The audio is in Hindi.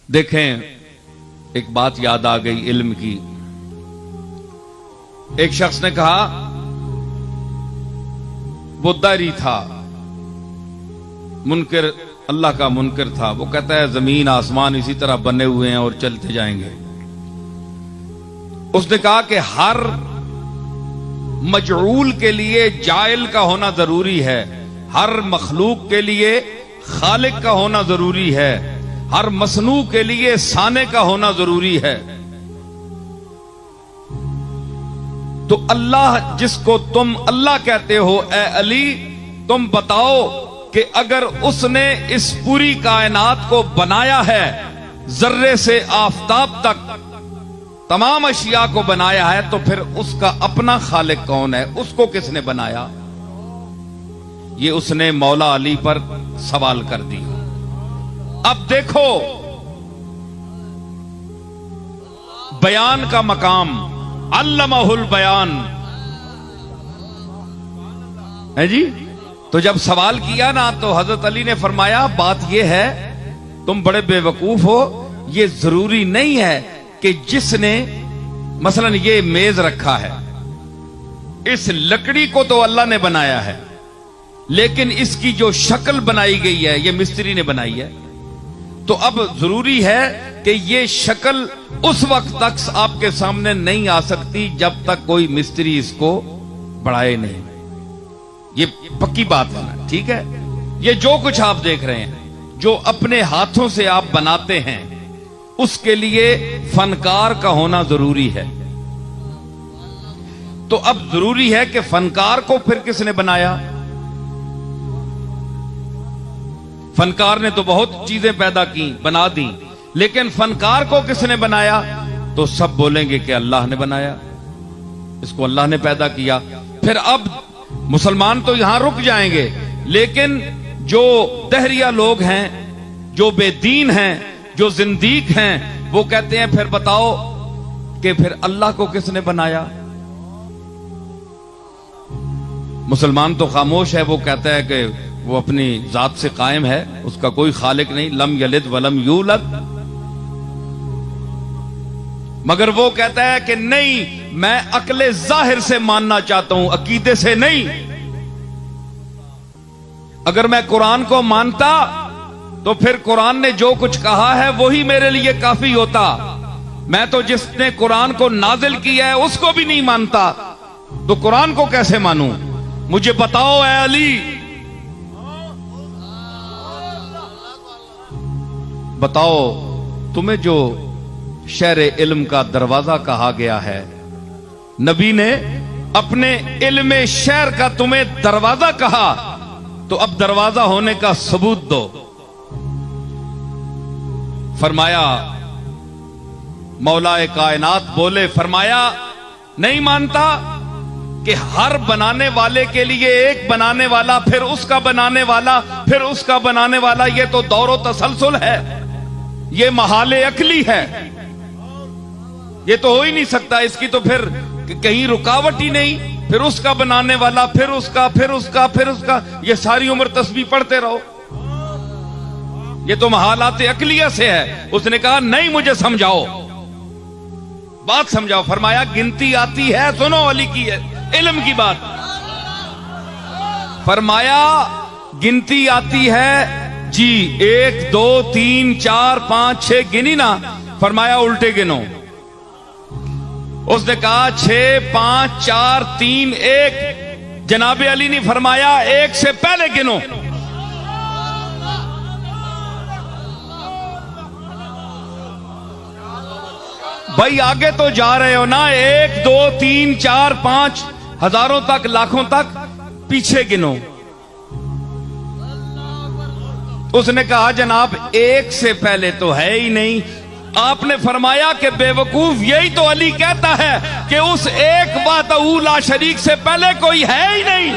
देखें, एक बात याद आ गई इल्म की। एक शख्स ने कहा, वो दारी था, मुनकर, अल्लाह का मुनकर था। वो कहता है जमीन आसमान इसी तरह बने हुए हैं और चलते जाएंगे। उसने कहा कि हर मजऊल के लिए जाइल का होना जरूरी है, हर मखलूक के लिए खालिक का होना जरूरी है, हर मसनू के लिए साने का होना जरूरी है। तो अल्लाह जिसको तुम अल्लाह कहते हो, ए अली, तुम बताओ कि अगर उसने इस पूरी कायनात को बनाया है, जर्रे से आफताब तक तमाम अशिया को बनाया है, तो फिर उसका अपना खालिक कौन है? उसको किसने बनाया? ये उसने मौला अली पर सवाल कर दिया। अब देखो, बयान का मकाम, अल्लमहुल बयान है जी। तो जब सवाल किया ना, तो हजरत अली ने फरमाया, बात यह है, तुम बड़े बेवकूफ हो। ये जरूरी नहीं है कि जिसने मसलन ये मेज रखा है, इस लकड़ी को तो अल्लाह ने बनाया है, लेकिन इसकी जो शक्ल बनाई गई है, ये मिस्त्री ने बनाई है। तो अब जरूरी है कि ये शक्ल उस वक्त तक आपके सामने नहीं आ सकती जब तक कोई मिस्त्री इसको बढ़ाए नहीं। ये पक्की बात है ना, ठीक है। ये जो कुछ आप देख रहे हैं, जो अपने हाथों से आप बनाते हैं, उसके लिए फनकार का होना जरूरी है। तो अब जरूरी है कि फनकार को फिर किसने बनाया? फनकार ने तो बहुत चीजें पैदा की, बना दी, लेकिन फनकार को किसने बनाया? तो सब बोलेंगे कि अल्लाह ने बनाया, इसको अल्लाह ने पैदा किया। फिर अब मुसलमान तो यहां रुक जाएंगे, लेकिन जो दहरिया लोग हैं, जो बेदीन हैं, जो जिंदीक हैं, वो कहते हैं फिर बताओ कि फिर अल्लाह को किसने बनाया? मुसलमान तो खामोश है, वो कहता है कि वो अपनी जात से कायम है, उसका कोई खालिक नहीं, लम यलिद वलम यूलद। मगर वो कहता है कि नहीं, मैं अक्ले जाहिर से मानना चाहता हूं, अकीदे से नहीं। अगर मैं कुरान को मानता तो फिर कुरान ने जो कुछ कहा है वही मेरे लिए काफी होता। मैं तो जिसने कुरान को नाजिल किया है उसको भी नहीं मानता, तो कुरान को कैसे मानूं? मुझे बताओ ऐ अली, बताओ, तुम्हें जो शहर इल्म का दरवाजा कहा गया है, नबी ने अपने इल्म शहर का तुम्हें दरवाजा कहा, तो अब दरवाजा होने का सबूत दो। फरमाया, मौलाए कायनात बोले, फरमाया नहीं मानता कि हर बनाने वाले के लिए एक बनाने वाला, फिर उसका बनाने वाला, फिर उसका बनाने वाला, ये तो दौरो तसलसल है, ये महाले अकली है, ये तो हो ही नहीं सकता। इसकी तो फिर कहीं रुकावट ही नहीं। फिर उसका बनाने वाला, फिर उसका, फिर उसका, फिर उसका, ये सारी उम्र तस्बीह पढ़ते रहो, ये तो महालात अकलिया से है। उसने कहा नहीं, मुझे समझाओ, बात समझाओ। फरमाया गिनती आती है, सुनो अली की इल्म की बात। फरमाया गिनती आती है जी, 1 2 3 4 5 6 गिनी ना? फरमाया उल्टे गिनो। उसने कहा 6 5 4 3 1। जनाबे अली ने फरमाया 1 से पहले गिनो। भाई आगे तो जा रहे हो ना, 1 2 3 4 5, हजारों तक, लाखों तक, पीछे गिनो। उसने कहा जनाब 1 से पहले तो है ही नहीं। आपने फरमाया कि बेवकूफ, यही तो अली कहता है कि उस एक वाहदहू ला शरीक से पहले कोई है ही नहीं।